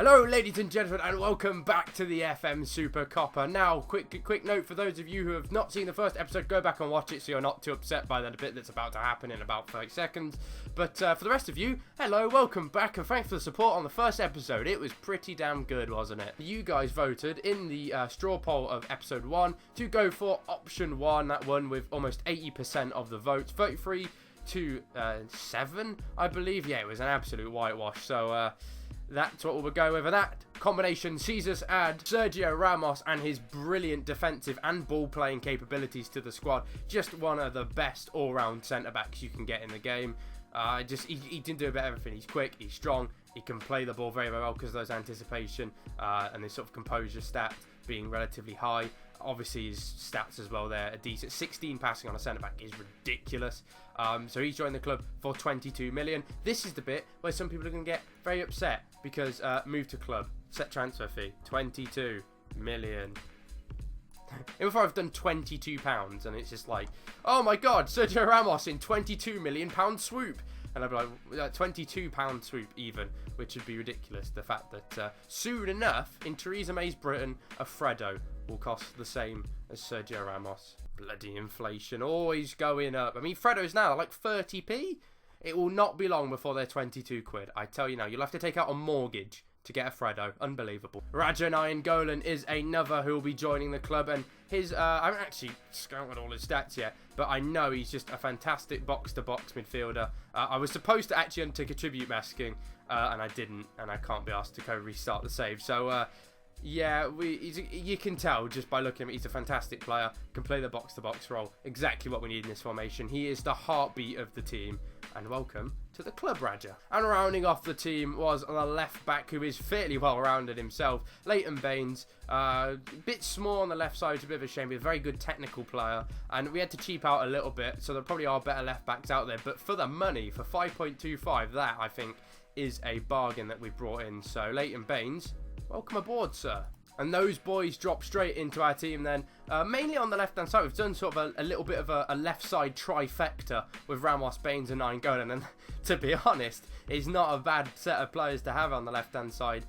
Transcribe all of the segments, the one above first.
Hello ladies and gentlemen, and welcome back to the FM Supercoppa. Now, quick note for those of you who have not seen the first episode, go back and watch it so you're not too upset by that bit that's about to happen in about 30 seconds. But for the rest of you, hello, welcome back, and thanks for the support on the first episode. It was pretty damn good, wasn't it? You guys voted in the straw poll of episode 1 to go for option 1. That won with almost 80% of the votes, 33 to 7, I believe. Yeah, it was an absolute whitewash, so that's what we'll go with. And that combination sees us add Sergio Ramos and his brilliant defensive and ball-playing capabilities to the squad. Just one of the best all-round centre-backs you can get in the game. He can do a bit of everything. He's quick, he's strong, he can play the ball very, very well because of those anticipation and his sort of composure stats being relatively high. Obviously his stats as well, they're a decent. 16 passing on a centre-back is ridiculous. So he's joined the club for 22 million. This is the bit where some people are going to get very upset because move to club, set transfer fee, 22 million. If I've done £22 and it's just like, oh my god, Sergio Ramos in £22 million swoop. And I'd be like, £22 swoop even, which would be ridiculous. The fact that soon enough, in Theresa May's Britain, a Fredo will cost the same as Sergio Ramos. Bloody inflation, always going up. I mean, Fredo's now like 30p. It will not be long before they're 22 quid. I tell you now, you'll have to take out a mortgage to get a Fredo. Unbelievable. Raja Nainggolan is another who will be joining the club, and his I haven't actually scouted all his stats yet, but I know he's just a fantastic box-to-box midfielder. I was supposed to actually undertake a tribute masking, and I didn't, and I can't be asked to go restart the save. So yeah, you can tell just by looking at him, he's a fantastic player, can play the box-to-box role, exactly what we need in this formation. He is the heartbeat of the team, and welcome to the club, Raja. And rounding off the team was the left back, who is fairly well-rounded himself, Leighton Baines. A bit small on the left side, it's a bit of a shame, but a very good technical player, and we had to cheap out a little bit, so there probably are better left backs out there, but for the money, for 5.25, that I think is a bargain that we've brought in. So Leighton Baines, welcome aboard, sir. And those boys drop straight into our team then. Mainly on the left-hand side, we've done sort of a little bit of a left-side trifecta with Ramos, Baines and Nainggolan. And to be honest, it's not a bad set of players to have on the left-hand side.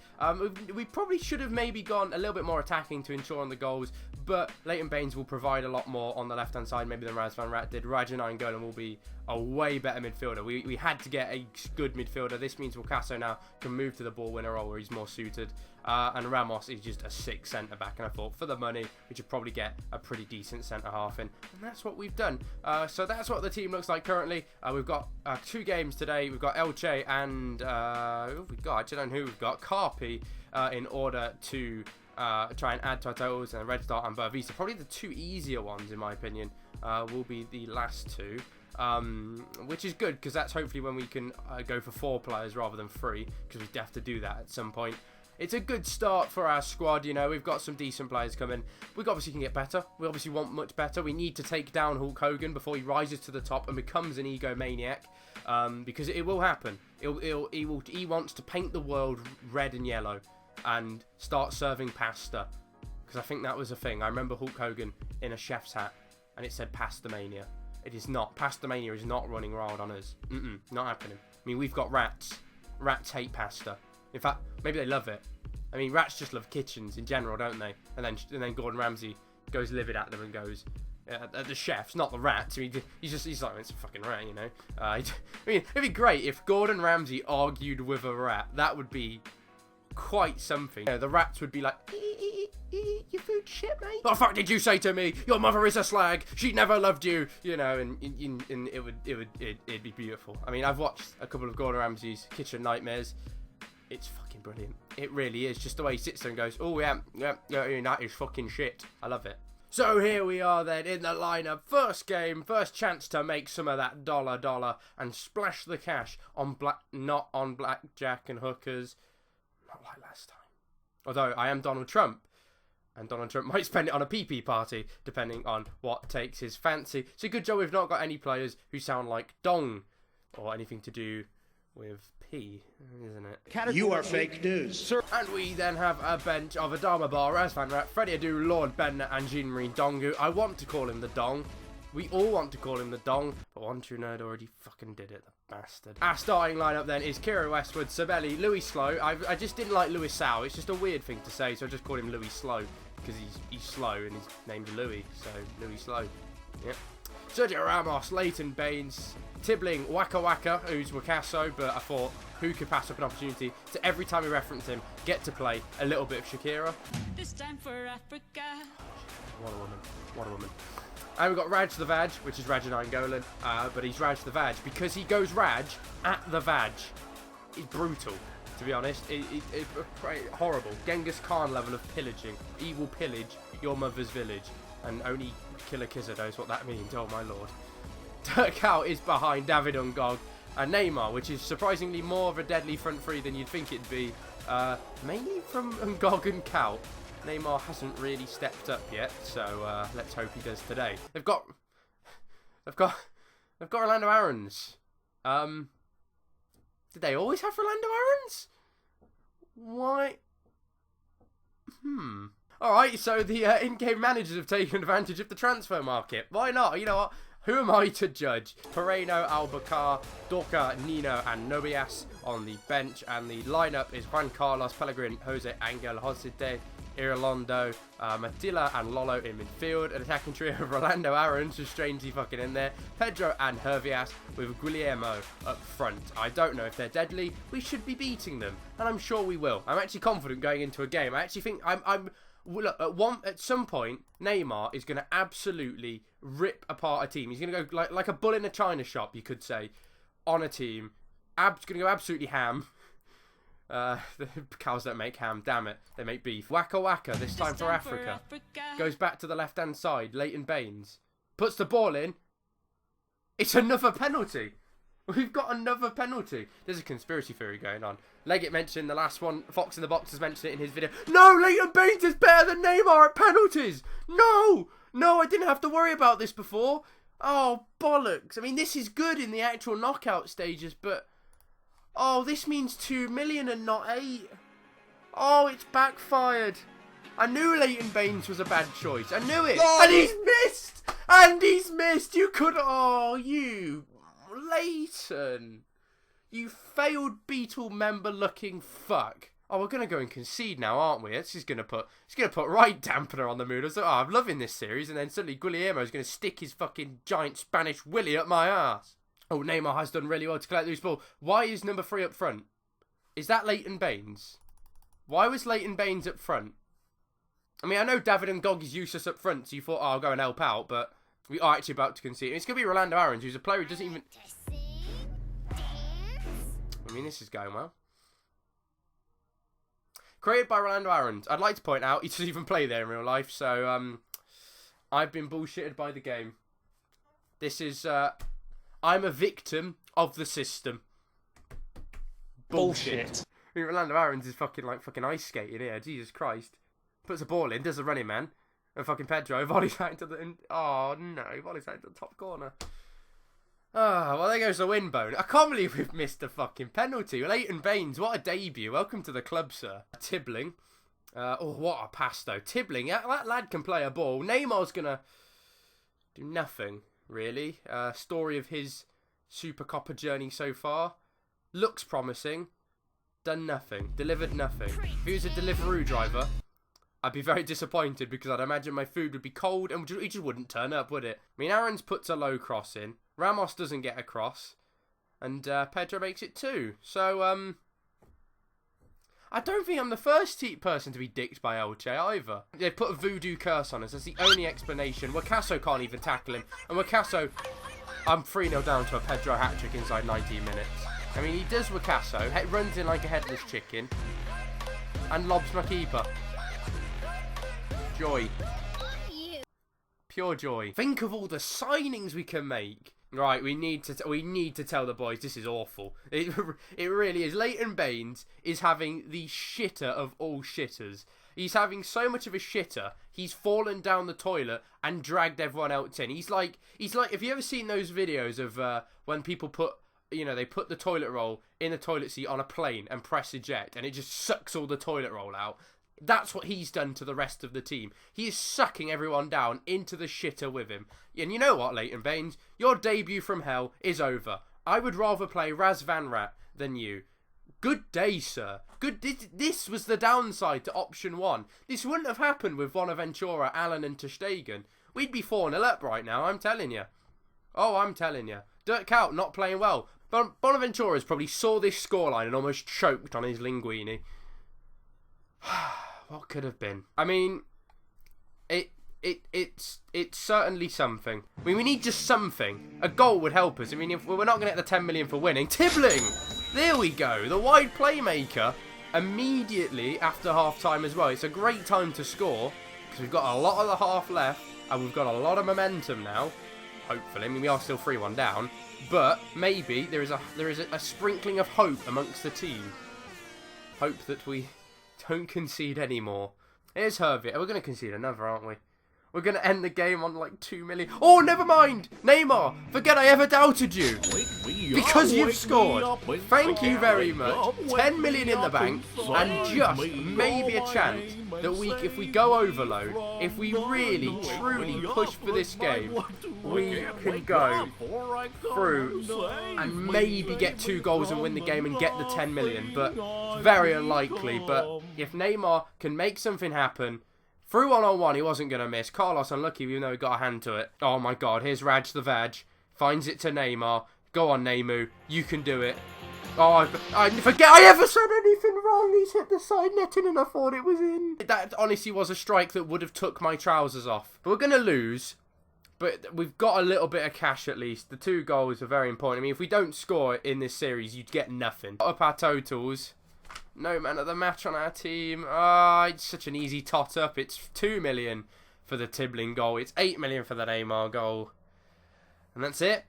We probably should have maybe gone a little bit more attacking to ensure on the goals. But Leighton Baines will provide a lot more on the left-hand side maybe than Raz van Rat did. Raja Nainggolan will be a way better midfielder. We had to get a good midfielder. This means Wilcasso now can move to the ball winner role where he's more suited. And Ramos is just a sick centre-back. And I thought, for the money, we should probably get a pretty decent centre-half in. And that's what we've done. So that's what the team looks like currently. We've got 2 games today. We've got Elche and who have we got? I don't know who we've got. Carpi in order to try and add to our totals. And Red Star and Boavista. Probably the 2 easier ones, in my opinion, will be the last 2. Which is good, because that's hopefully when we can go for 4 players rather than 3, because we have to do that at some point. It's a good start for our squad, you know, we've got some decent players coming. We obviously can get better, we obviously want much better. We need to take down Hulk Hogan before he rises to the top and becomes an egomaniac, because it will happen. He wants to paint the world red and yellow and start serving pasta, because I think that was a thing. I remember Hulk Hogan in a chef's hat and it said Pasta Mania. It is not. Pasta Mania is not running wild on us. Not happening. I mean, we've got rats. Rats hate pasta. In fact, maybe they love it. I mean, rats just love kitchens in general, don't they? And then Gordon Ramsay goes livid at them and goes, at the chefs, not the rats. I mean, he's like, it's a fucking rat, you know? I mean, it'd be great if Gordon Ramsay argued with a rat. That would be quite something. You know, the rats would be like, your food shit, mate. What the fuck did you say to me? Your mother is a slag. She never loved you. You know, and it'd be beautiful. I mean, I've watched a couple of Gordon Ramsay's kitchen nightmares. It's fucking brilliant. It really is. Just the way he sits there and goes, oh yeah, that is fucking shit. I love it. So here we are then in the lineup. First game, first chance to make some of that dollar and splash the cash on not on blackjack and hookers. Not like last time. Although I am Donald Trump. And Donald Trump might spend it on a pee-pee party, depending on what takes his fancy. So good job we've not got any players who sound like dong, or anything to do with pee, isn't it? You are fake news. And we then have a bench of Adama Bar, Raz Van Rat, Freddie Adu, Lord Bender, and Jean-Marie Dongu. I want to call him the Dong. We all want to call him the Dong, but one true nerd already fucking did it, the bastard. Our starting lineup then is Kira Westwood, Sabelli, Louis Slow. I just didn't like Louis Sau. It's just a weird thing to say, so I just called him Louis Slow because he's slow and his name's Louis, so Louis Slow. Yep. Sergio Ramos, Leighton Baines, Tibbling, Waka Waka, who's Wakaso, but I thought who could pass up an opportunity to every time we reference him get to play a little bit of Shakira. This time for Africa. What a woman. What a woman. And we've got Raj the Vaj, which is Rajanine Golan, but he's Raj the Vaj because he goes Raj at the Vaj. It's brutal, to be honest. Horrible. Genghis Khan level of pillaging. He will pillage your mother's village, and only Killer Kizza knows what that means. Oh my lord. Turkow is behind David Ungog and Neymar, which is surprisingly more of a deadly front three than you'd think it'd be. Mainly from Ungog and Cow. Neymar hasn't really stepped up yet, so let's hope he does today. They've got Orlando Aarons. Did they always have Orlando Aarons? Why? Alright, so the in-game managers have taken advantage of the transfer market. Why not? You know what? Who am I to judge? Pereno, Albacar, Dorca, Nino, and Nobias on the bench. And the lineup is Juan Carlos, Pellegrin, Jose Angel, Josite, Irlando, Matilla, and Lolo in midfield. An attacking trio of Rolando Aarons, who's strangely fucking in there. Pedro and Hervias with Guillermo up front. I don't know if they're deadly. We should be beating them, and I'm sure we will. I'm actually confident going into a game. I actually think look, at some point, Neymar is going to absolutely rip apart a team. He's going to go like a bull in a china shop, you could say, on a team. Going to go absolutely ham. The cows don't make ham, damn it. They make beef. Waka Waka, this time for Africa. Goes back to the left-hand side. Leighton Baines. Puts the ball in. It's another penalty. We've got another penalty. There's a conspiracy theory going on. Leggett mentioned the last one. Fox in the Box has mentioned it in his video. No, Leighton Baines is better than Neymar at penalties. No, I didn't have to worry about this before. Oh, bollocks. I mean, this is good in the actual knockout stages, but... Oh, this means 2 million and not 8. Oh, it's backfired. I knew Leighton Baines was a bad choice. I knew it. No. And he's missed. And he's missed. You could... Oh, you... Leighton. You failed Beetle member looking fuck. Oh, we're going to go and concede now, aren't we? It's going to put right dampener on the mood. I was like, oh, I'm loving this series. And then suddenly Guillermo's going to stick his fucking giant Spanish willy up my ass. Oh, Neymar has done really well to collect the loose ball. Why is number 3 up front? Is that Leighton Baines? Why was Leighton Baines up front? I mean, I know David Ngog is useless up front, so you thought, oh, I'll go and help out, but we are actually about to concede. It's going to be Rolando Aarons, who's a player who doesn't even... I mean, this is going well. Created by Rolando Aarons. I'd like to point out, he doesn't even play there in real life, so I've been bullshitted by the game. This is... I'm a victim of the system. Bullshit. I mean, Rolando Aarons is fucking ice skating here. Jesus Christ. Puts a ball in, does a running man. And fucking Pedro volleys out into the... Oh, no. Volleys out into the top corner. Ah, well, there goes the win bone. I can't believe we've missed a fucking penalty. Leighton Baines, what a debut. Welcome to the club, sir. Tibbling. Oh, what a pass, though. Tibbling, that lad can play a ball. Neymar's going to do nothing. Really. Story of his Supercoppa journey so far. Looks promising. Done nothing. Delivered nothing. If he was a Deliveroo driver, I'd be very disappointed because I'd imagine my food would be cold and he just wouldn't turn up, would it? I mean, Aarons puts a low cross in. Ramos doesn't get a cross. And Pedro makes it 2. So, I don't think I'm the first person to be dicked by Elche either. They put a voodoo curse on us. That's the only explanation. Wakaso can't even tackle him. And Wakaso, I'm 3-0 down to a Pedro hat-trick inside 19 minutes. I mean, he does Wakaso, runs in like a headless chicken, and lobs my keeper. Joy. Pure joy. Think of all the signings we can make. Right, we need to tell the boys this is awful. It really is. Leighton Baines is having the shitter of all shitters. He's having so much of a shitter. He's fallen down the toilet and dragged everyone else in. He's like. Have you ever seen those videos of when people put, they put the toilet roll in the toilet seat on a plane and press eject and it just sucks all the toilet roll out? That's what he's done to the rest of the team. He is sucking everyone down into the shitter with him. And you know what, Leighton Baines? Your debut from hell is over. I would rather play Raz Van Rat than you. Good day, sir. This was the downside to option 1. This wouldn't have happened with Bonaventura, Allen and ter Stegen. We'd be 4-0 up right now, I'm telling you. Oh, I'm telling you. Dirk Kuyt not playing well. Bonaventura's probably saw this scoreline and almost choked on his linguine. What could have been? I mean, it's certainly something. I mean, we need just something. A goal would help us. I mean, if we're not going to get the 10 million for winning, Tibbling! There we go. The wide playmaker immediately after half-time as well. It's a great time to score because we've got a lot of the half left and we've got a lot of momentum now. Hopefully. I mean, we are still 3-1 down. But maybe there is a sprinkling of hope amongst the team. Hope that we don't concede anymore. Here's Hervey. We're going to concede another, aren't we? We're going to end the game on like 2 million. Oh, never mind. Neymar, forget I ever doubted you. Because you've scored. Thank you very much. 10 million in the bank. And just maybe a chance that if we go overload, if we really, truly push for this game, we can go through and maybe get 2 goals and win the game and get the 10 million. But very unlikely. But if Neymar can make something happen, through 1-on-1, he wasn't going to miss. Carlos unlucky, even though he got a hand to it. Oh my god, here's Raj the Vag. Finds it to Neymar. Go on, Neymu. You can do it. Oh, I forget I ever said anything wrong. He's hit the side netting and I thought it was in. That honestly was a strike that would have took my trousers off. But we're going to lose. But we've got a little bit of cash at least. The 2 goals are very important. I mean, if we don't score in this series, you'd get nothing. Up our totals. No man of the match on our team. It's such an easy tot up. It's 2 million for the Tibbling goal. It's 8 million for the Neymar goal. And that's it.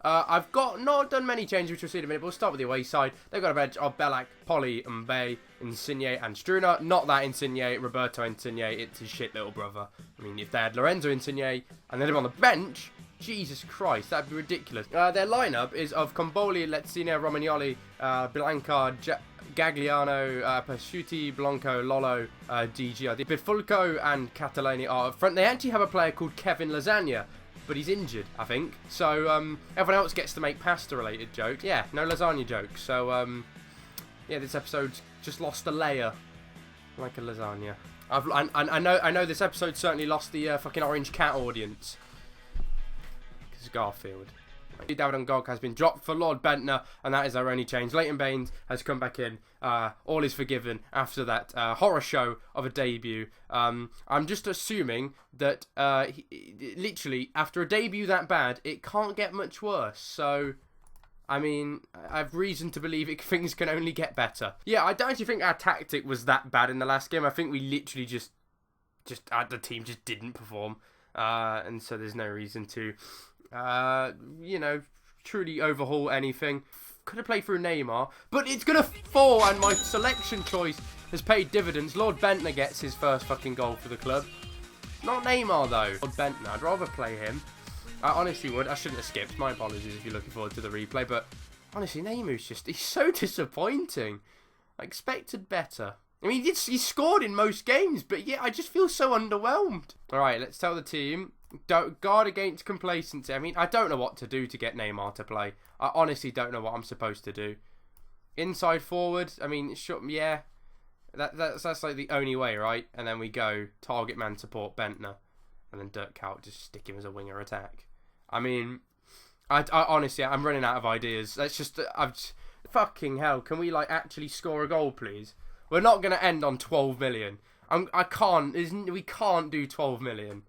I've not done many changes, which we'll see in a minute, but we'll start with the away side. They've got a bench of Belak, Polly, Mbaye, Insigne and Struna. Not that Insigne, Roberto Insigne. It's his shit little brother. I mean, if they had Lorenzo Insigne and then him on the bench, Jesus Christ, that'd be ridiculous. Their lineup is of Comboli, Lezzina, Romagnoli, Blanca, Gagliano, Pasciuti, Blanco, Lolo, DG. Bifulco and Catalani are up front. They actually have a player called Kevin Lasagna, but he's injured, I think. So everyone else gets to make pasta-related jokes. Yeah, no lasagna jokes. So yeah, this episode's just lost a layer, like a lasagna. I know this episode certainly lost the fucking Orange Cat audience. Because Garfield. David Ngog has been dropped for Lord Bentner, and that is our only change. Leighton Baines has come back in. All is forgiven after that horror show of a debut. I'm just assuming that literally after a debut that bad, it can't get much worse. So, I mean, I have reason to believe things can only get better. Yeah, I don't actually think our tactic was that bad in the last game. I think we literally just the team just didn't perform, and so there's no reason to. You know, truly overhaul anything. Could have played through Neymar, but it's gonna fall, and my selection choice has paid dividends. Lord Bentner gets his first fucking goal for the club. Not Neymar though. Lord Bentner, I'd rather play him. I honestly would. I shouldn't have skipped. My apologies if you're looking forward to the replay, but honestly, Neymu's he's so disappointing. I expected better. I mean, he scored in most games, but yeah, I just feel so underwhelmed. Alright, let's tell the team. Don't guard against complacency. I mean, I don't know what to do to get Neymar to play. I honestly don't know what I'm supposed to do. Inside forward, I mean, yeah. That's like the only way, right? And then we go target man support Bentner. And then Dirk Kuyt, just stick him as a winger attack. I mean, I honestly, I'm running out of ideas. Let's just, fucking hell, can we like actually score a goal, please? We're not going to end on 12 million. We can't do 12 million.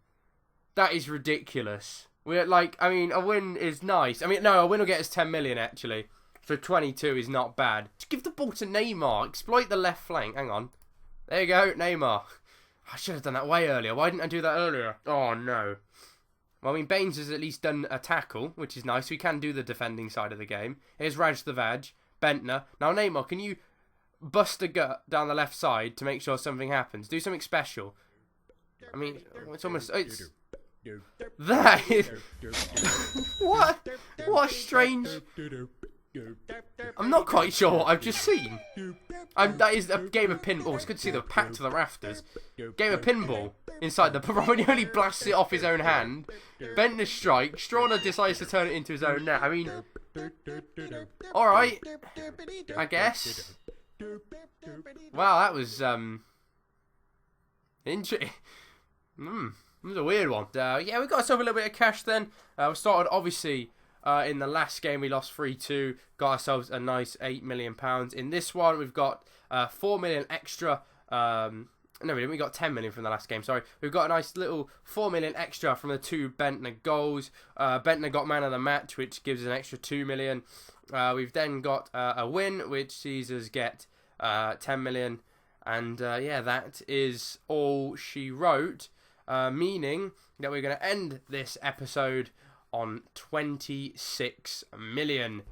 That is ridiculous. We're like, I mean, a win is nice. I mean, no, a win will get us 10 million actually. So 22 is not bad. Just give the ball to Neymar. Exploit the left flank. Hang on. There you go, Neymar. I should have done that way earlier. Why didn't I do that earlier? Oh, no. Well, I mean, Baines has at least done a tackle, which is nice. We can do the defending side of the game. Here's Raj the Vag. Bentner. Now, Neymar, can you bust a gut down the left side to make sure something happens? Do something special. I mean, it's almost... That is... What a strange... I'm not quite sure what I've just seen. That is a game of pinball. It's good to see the packed to the rafters. Game of pinball inside the when he only blasts it off his own hand. Bendtner strike. Strawner decides to turn it into his own net. I mean, all right, I guess. Wow, that was interesting. It was a weird one. Yeah, we got ourselves a little bit of cash then. We started obviously. In the last game, we lost 3-2. Got ourselves a nice £8 million. In this one, we've got 4 million extra. No, we didn't. We got 10 million from the last game. Sorry. We've got a nice little 4 million extra from the 2 Bendtner goals. Bendtner got man of the match, which gives us an extra 2 million. We've then got a win, which sees us get 10 million. And yeah, that is all she wrote. Meaning that we're going to end this episode on 26 million.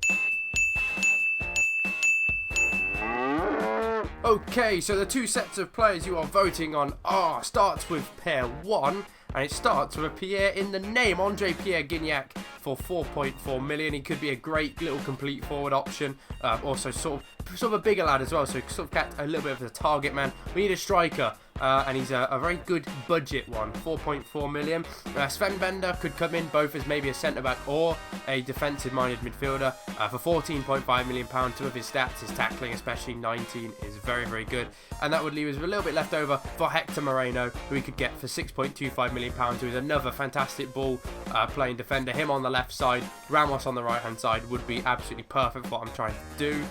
Okay, so the 2 sets of players you are voting on starts with pair 1, and it starts with a Pierre in the name, Andre Pierre Gignac, for 4.4 million. He could be a great little complete forward option. Also sort of a bigger lad as well, so sort of get a little bit of a target man. We need a striker. And he's a very good budget one, 4.4 million. Sven Bender could come in both as maybe a centre-back or a defensive-minded midfielder for £14.5 million. Two of his stats, his tackling, especially 19, is very, very good. And that would leave us with a little bit left over for Hector Moreno, who we could get for £6.25 million, who is another fantastic ball-playing defender. Him on the left side, Ramos on the right-hand side would be absolutely perfect for what I'm trying to do.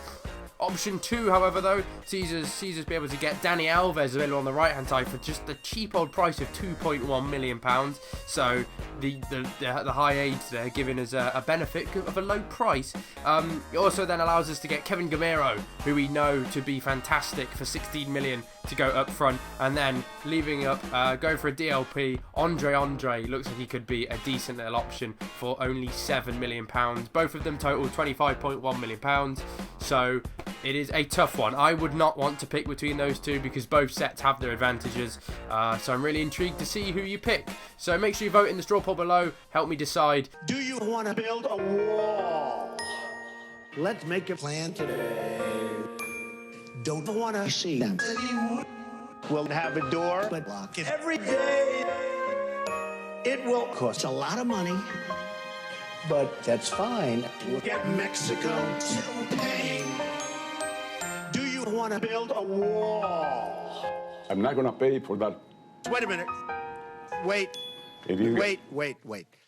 Option 2, however, though, sees us be able to get Danny Alves available on the right-hand side for just the cheap old price of £2.1 million. So the high aids there giving us a benefit of a low price. It also then allows us to get Kevin Gamero, who we know to be fantastic, for 16 million to go up front, and then leaving up, going for a DLP. Andre looks like he could be a decent little option for only £7 million. Both of them total £25.1 million. So it is a tough one. I would not want to pick between those two because both sets have their advantages. So I'm really intrigued to see who you pick. So make sure you vote in the straw poll below. Help me decide. Do you want to build a wall? Let's make a plan today. Don't want to see them. We'll have a door, but lock it every day. It will cost a lot of money, but that's fine. We'll get Mexico to pay. Do you want to build a wall? I'm not going to pay for that. Wait a minute. Wait. If you- Wait.